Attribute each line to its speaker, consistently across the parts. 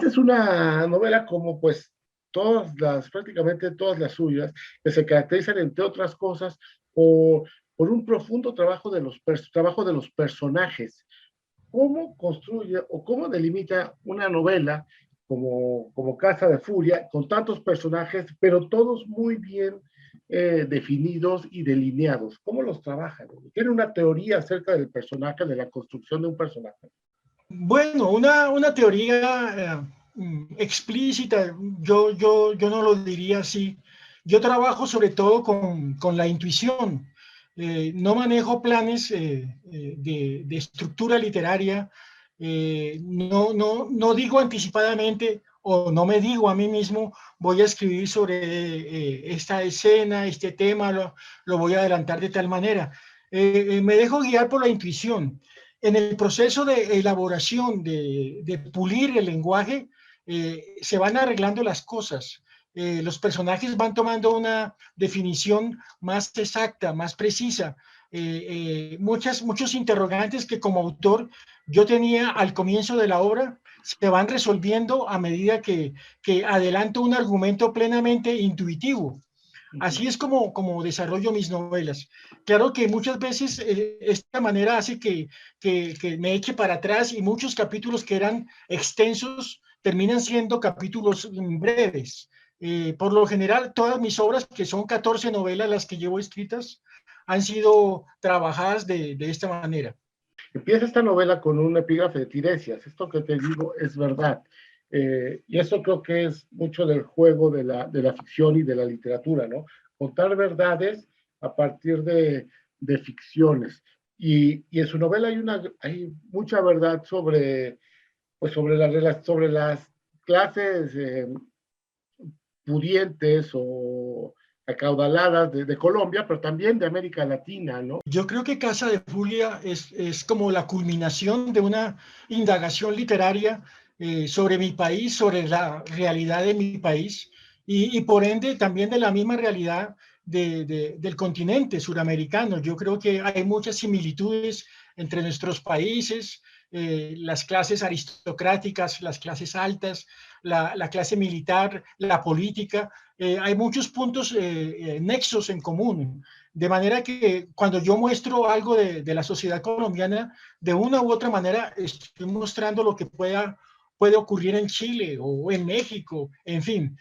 Speaker 1: Esta es una novela como pues prácticamente todas las suyas, que se caracterizan entre otras cosas por un profundo trabajo de los personajes. ¿Cómo construye o cómo delimita una novela como Casa de Furia, con tantos personajes, pero todos muy bien definidos y delineados? ¿Cómo los trabajan? ¿Tiene una teoría acerca del personaje, de la construcción de un personaje?
Speaker 2: Bueno, una teoría explícita, yo no lo diría así. Yo trabajo sobre todo con la intuición. No manejo planes de estructura literaria. No digo anticipadamente o no me digo a mí mismo, voy a escribir sobre esta escena, este tema, lo voy a adelantar de tal manera. Me dejo guiar por la intuición. En el proceso de elaboración, de pulir el lenguaje, se van arreglando las cosas. Los personajes van tomando una definición más exacta, más precisa. Muchos interrogantes que como autor yo tenía al comienzo de la obra se van resolviendo a medida que adelanto un argumento plenamente intuitivo. Así es como desarrollo mis novelas. Claro que muchas veces esta manera hace que me eche para atrás y muchos capítulos que eran extensos terminan siendo capítulos breves. Por lo general, todas mis obras, que son 14 novelas las que llevo escritas, han sido trabajadas de esta manera.
Speaker 1: Empieza esta novela con un epígrafe de Tiresias. Esto que te digo es verdad. Y eso creo que es mucho del juego de la ficción y de la literatura, ¿no? Contar verdades a partir de ficciones. Y en su novela hay mucha verdad sobre las clases pudientes o acaudaladas de Colombia, pero también de América Latina, ¿no?
Speaker 2: Yo creo que Casa de Furia es como la culminación de una indagación literaria sobre mi país, sobre la realidad de mi país y por ende también de la misma realidad del continente suramericano. Yo creo que hay muchas similitudes entre nuestros países, las clases aristocráticas, las clases altas, la clase militar, la política. Hay muchos puntos, nexos en común. De manera que cuando yo muestro algo de la sociedad colombiana, de una u otra manera estoy mostrando lo que puede ocurrir en Chile o en México, en fin.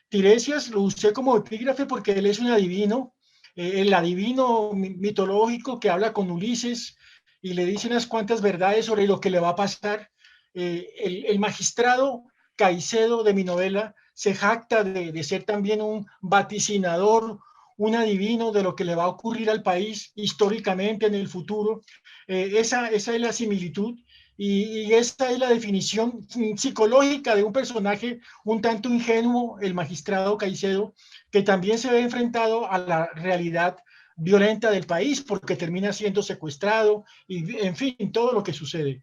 Speaker 2: Tiresias lo usé como epígrafe porque él es un adivino, el adivino mitológico que habla con Ulises y le dice unas cuantas verdades sobre lo que le va a pasar. El magistrado Caicedo de mi novela se jacta de ser también un vaticinador, un adivino de lo que le va a ocurrir al país históricamente en el futuro. Esa es la similitud y esa es la definición psicológica de un personaje un tanto ingenuo, el magistrado Caicedo, que también se ve enfrentado a la realidad violenta del país porque termina siendo secuestrado y, en fin, todo lo que sucede.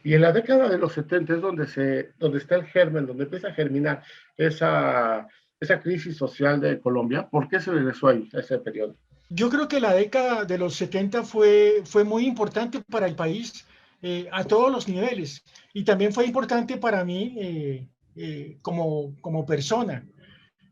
Speaker 1: Y en la década de los 70 es donde está el germen, donde empieza a germinar esa crisis social de Colombia. ¿Por qué se regresó ahí, a ese periodo?
Speaker 2: Yo creo que la década de los 70 fue muy importante para el país a todos los niveles y también fue importante para mí como persona.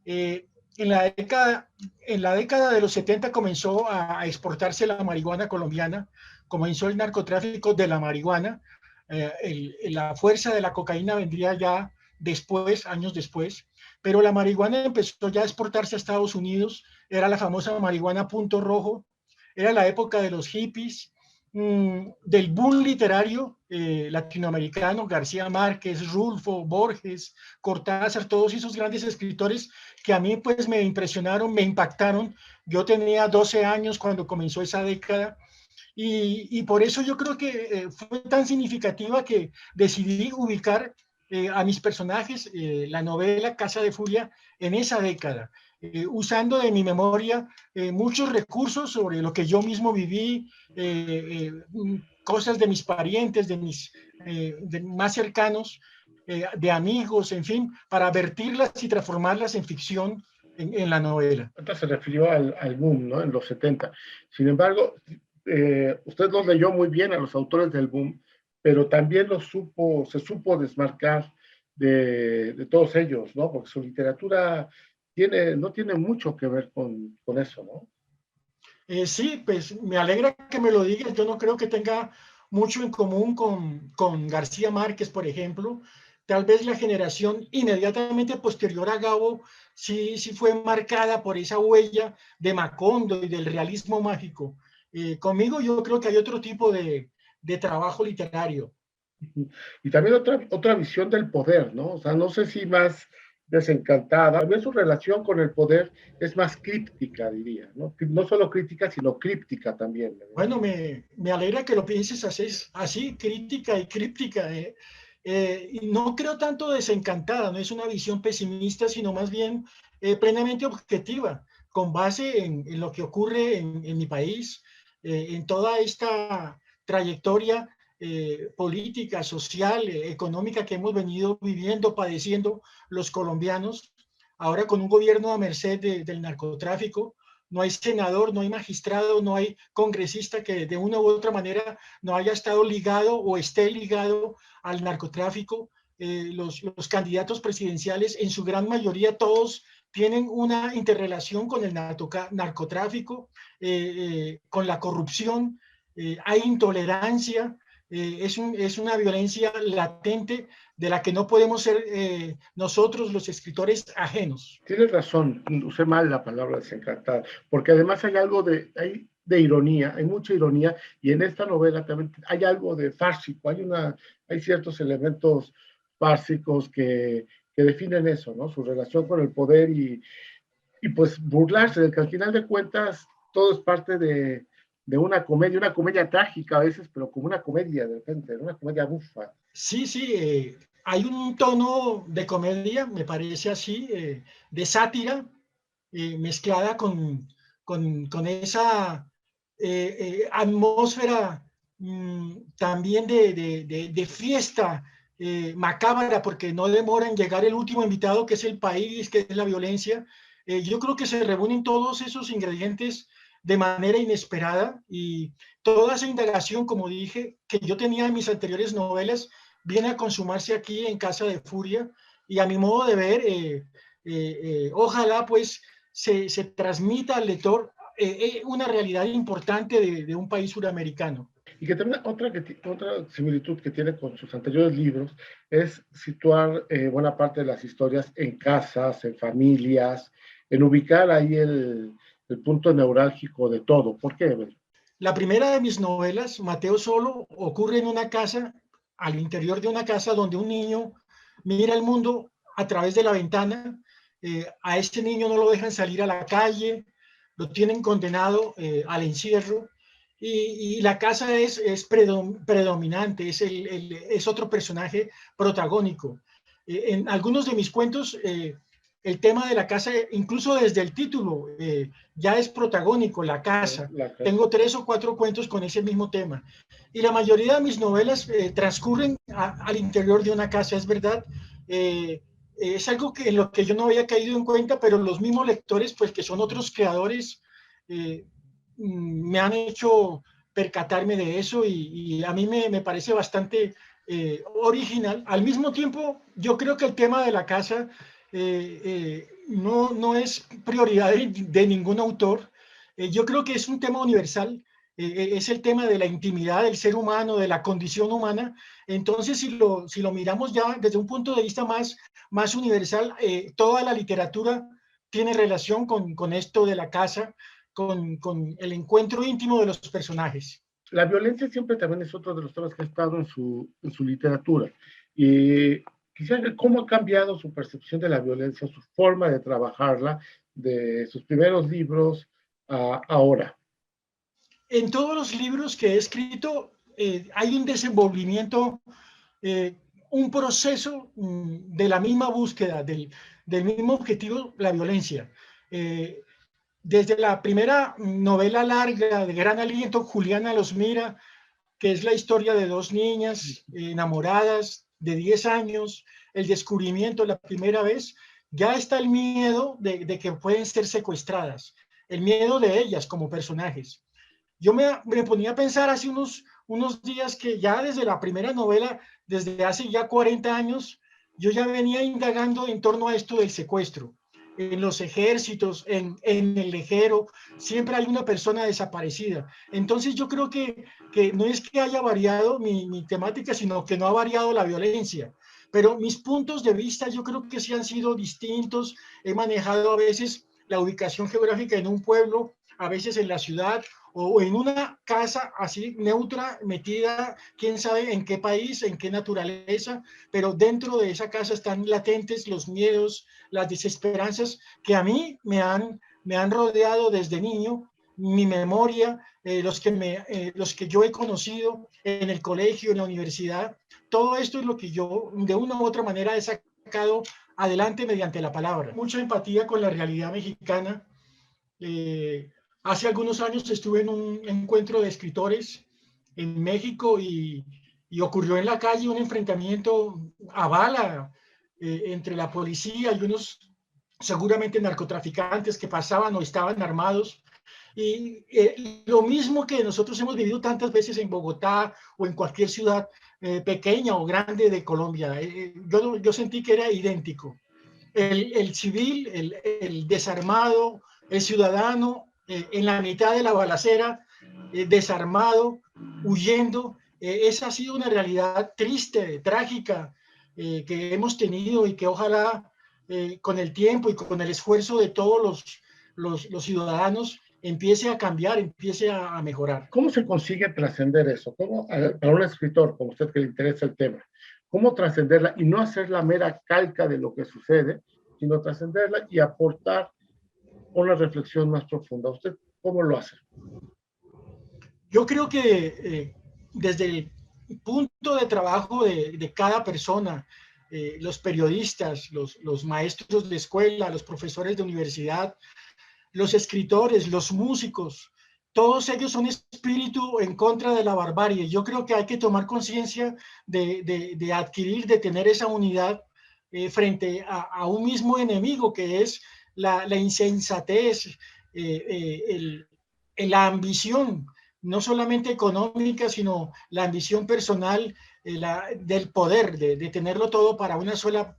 Speaker 2: Eh, en la década de los 70 comenzó a exportarse la marihuana colombiana, comenzó el narcotráfico de la marihuana, la fuerza de la cocaína vendría ya después, años después, pero la marihuana empezó ya a exportarse a Estados Unidos, era la famosa marihuana punto rojo, era la época de los hippies, del boom literario latinoamericano, García Márquez, Rulfo, Borges, Cortázar, todos esos grandes escritores que a mí pues me impresionaron, me impactaron. Yo tenía 12 años cuando comenzó esa década y por eso yo creo que fue tan significativa que decidí ubicar a mis personajes, la novela Casa de Furia, en esa década, usando de mi memoria muchos recursos sobre lo que yo mismo viví, cosas de mis parientes, de más cercanos, de amigos, en fin, para vertirlas y transformarlas en ficción en la novela.
Speaker 1: Ahorita se refirió al boom, ¿no? En los 70. Sin embargo, usted los leyó muy bien a los autores del boom, pero también se supo desmarcar de todos ellos, ¿no? Porque su literatura no tiene mucho que ver con eso, ¿no?
Speaker 2: Sí, pues me alegra que me lo digas. Yo no creo que tenga mucho en común con García Márquez, por ejemplo. Tal vez la generación inmediatamente posterior a Gabo sí fue marcada por esa huella de Macondo y del realismo mágico. Conmigo yo creo que hay otro tipo de trabajo literario.
Speaker 1: Y también otra visión del poder, ¿no? O sea, no sé si más desencantada. También su relación con el poder es más críptica, diría, ¿no? No solo crítica, sino críptica también, ¿no?
Speaker 2: Bueno, me alegra que lo pienses así, crítica y críptica. Y no creo tanto desencantada, no es una visión pesimista, sino más bien plenamente objetiva, con base en lo que ocurre en mi país, en toda esta trayectoria política, social, económica que hemos venido viviendo, padeciendo los colombianos, ahora con un gobierno a merced del narcotráfico. No hay senador, no hay magistrado, no hay congresista que de una u otra manera no haya estado ligado o esté ligado al narcotráfico. Los candidatos presidenciales, en su gran mayoría, todos tienen una interrelación con el narcotráfico, con la corrupción, hay intolerancia, es una violencia latente de la que no podemos ser nosotros los escritores ajenos.
Speaker 1: Tienes razón, usé mal la palabra desencantada, porque además hay de ironía, hay mucha ironía, y en esta novela también hay algo de fársico, hay ciertos elementos fársicos que definen eso, ¿no? Su relación con el poder y pues burlarse de que al final de cuentas todo es parte de una comedia trágica a veces, pero como una comedia de repente, una comedia bufa.
Speaker 2: Sí, sí, hay un tono de comedia, me parece así, de sátira, mezclada con esa atmósfera también de fiesta macabra, porque no demora en llegar el último invitado, que es el país, que es la violencia. Yo creo que se reúnen todos esos ingredientes de manera inesperada y toda esa indagación, como dije, que yo tenía en mis anteriores novelas, viene a consumarse aquí en Casa de Furia y a mi modo de ver, ojalá pues se transmita al lector una realidad importante de un país suramericano.
Speaker 1: Y que también otra similitud que tiene con sus anteriores libros es situar buena parte de las historias en casas, en familias, en ubicar ahí el punto neurálgico de todo. ¿Por qué?
Speaker 2: La primera de mis novelas, Mateo Solo, ocurre en una casa, al interior de una casa donde un niño mira el mundo a través de la ventana. A este niño no lo dejan salir a la calle, lo tienen condenado al encierro y la casa es predominante, es otro personaje protagónico. En algunos de mis cuentos, el tema de la casa, incluso desde el título, ya es protagónico, la casa. Tengo 3 o 4 cuentos con ese mismo tema. Y la mayoría de mis novelas transcurren al interior de una casa, es verdad. Es algo en lo que yo no había caído en cuenta, pero los mismos lectores, pues que son otros creadores, me han hecho percatarme de eso y a mí me parece bastante original. Al mismo tiempo, yo creo que el tema de la casa no es prioridad de ningún autor. Yo creo que es un tema universal. Es el tema de la intimidad del ser humano, de la condición humana. Entonces, si lo miramos ya desde un punto de vista más universal, toda la literatura tiene relación con esto de la casa, con el encuentro íntimo de los personajes.
Speaker 1: La violencia siempre también es otro de los temas que ha estado en su literatura. Y quisiera ver cómo ha cambiado su percepción de la violencia, su forma de trabajarla, de sus primeros libros a ahora.
Speaker 2: En todos los libros que he escrito hay un desenvolvimiento, eh, un proceso de la misma búsqueda, del mismo objetivo, la violencia. Eh, Desde la primera novela larga de gran aliento, Juliana los mira, que es la historia de 2 niñas enamoradas de 10 años, el descubrimiento la primera vez, ya está el miedo de que pueden ser secuestradas, el miedo de ellas como personajes. Yo me ponía a pensar hace unos días que ya desde la primera novela, desde hace ya 40 años, yo ya venía indagando en torno a esto del secuestro. En los ejércitos, en el ejero, siempre hay una persona desaparecida. Entonces yo creo que no es que haya variado mi temática, sino que no ha variado la violencia. Pero mis puntos de vista yo creo que sí han sido distintos. He manejado a veces la ubicación geográfica en un pueblo, a veces en la ciudad, o en una casa así neutra, metida, quién sabe en qué país, en qué naturaleza, pero dentro de esa casa están latentes los miedos, las desesperanzas que a mí me han rodeado desde niño, mi memoria, los que yo he conocido en el colegio, en la universidad, todo esto es lo que yo de una u otra manera he sacado adelante mediante la palabra. Mucha empatía con la realidad mexicana. Eh, Hace algunos años estuve en un encuentro de escritores en México y ocurrió en la calle un enfrentamiento a bala entre la policía y unos seguramente narcotraficantes que pasaban o estaban armados. Y lo mismo que nosotros hemos vivido tantas veces en Bogotá o en cualquier ciudad pequeña o grande de Colombia. Yo sentí que era idéntico. El civil, el desarmado, el ciudadano en la mitad de la balacera, desarmado, huyendo. Esa ha sido una realidad triste, trágica, que hemos tenido y que ojalá con el tiempo y con el esfuerzo de todos los ciudadanos empiece a cambiar, empiece a mejorar.
Speaker 1: ¿Cómo se consigue trascender eso? ¿Cómo, para un escritor como usted que le interesa el tema, cómo trascenderla y no hacer la mera calca de lo que sucede, sino trascenderla y aportar una reflexión más profunda? ¿Usted cómo lo hace?
Speaker 2: Yo creo que desde el punto de trabajo de cada persona, los periodistas, los maestros de escuela, los profesores de universidad, los escritores, los músicos, todos ellos son espíritu en contra de la barbarie. Yo creo que hay que tomar conciencia de adquirir, de tener esa unidad frente a un mismo enemigo que es la insensatez, la ambición, no solamente económica, sino la ambición personal del poder, tenerlo todo para una sola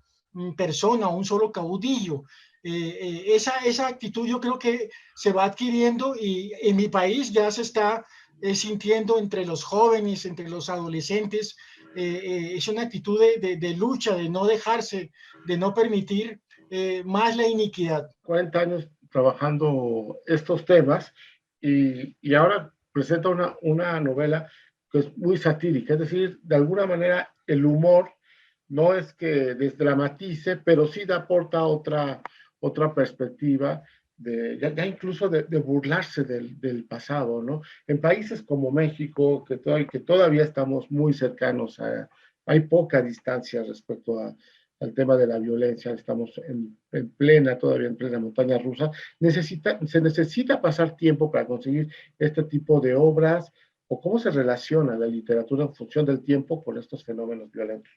Speaker 2: persona, un solo caudillo. Esa actitud yo creo que se va adquiriendo y en mi país ya se está sintiendo entre los jóvenes, entre los adolescentes. Es una actitud de lucha, de no dejarse, de no permitir más la iniquidad.
Speaker 1: 40 años trabajando estos temas y ahora presenta una novela que es muy satírica, es decir, de alguna manera el humor no es que desdramatice, pero sí da aporta otra perspectiva ya incluso de burlarse del pasado, ¿no? En países como México, que todavía estamos muy cercanos hay poca distancia respecto al tema de la violencia, estamos todavía en plena montaña rusa, se necesita pasar tiempo para conseguir este tipo de obras, o cómo se relaciona la literatura en función del tiempo con estos fenómenos violentos.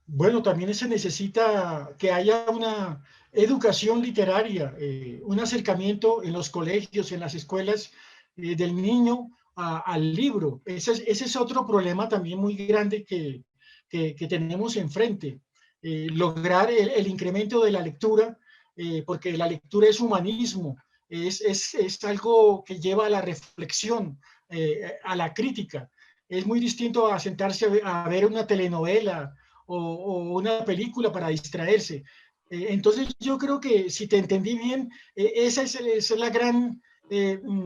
Speaker 2: Bueno, también se necesita que haya una educación literaria, un acercamiento en los colegios, en las escuelas, del niño al libro. Ese es otro problema también muy grande que tenemos enfrente. Lograr el incremento de la lectura, porque la lectura es humanismo, es algo que lleva a la reflexión, a la crítica. Es muy distinto a sentarse a ver una telenovela o una película para distraerse. Entonces yo creo que si te entendí bien, esa es la gran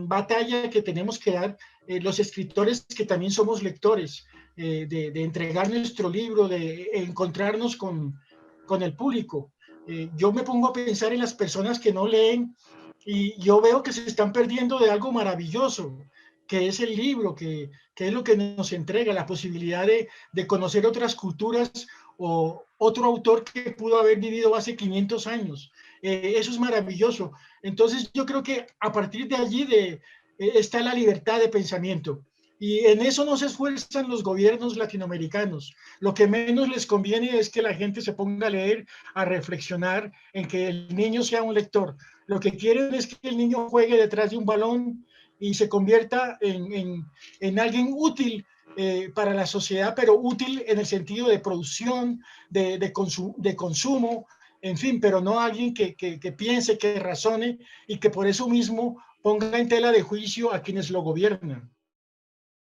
Speaker 2: batalla que tenemos que dar los escritores que también somos lectores, de entregar nuestro libro, de encontrarnos con el público. Yo me pongo a pensar en las personas que no leen y yo veo que se están perdiendo de algo maravilloso, que es el libro, que es lo que nos entrega la posibilidad de conocer otras culturas o otro autor que pudo haber vivido hace 500 años. Eso es maravilloso. Entonces yo creo que a partir de allí está la libertad de pensamiento. Y en eso no se esfuerzan los gobiernos latinoamericanos. Lo que menos les conviene es que la gente se ponga a leer, a reflexionar, en que el niño sea un lector. Lo que quieren es que el niño juegue detrás de un balón y se convierta en alguien útil para la sociedad, pero útil en el sentido de producción, de consumo, en fin, pero no alguien que piense, que razone y que por eso mismo ponga en tela de juicio a quienes lo gobiernan.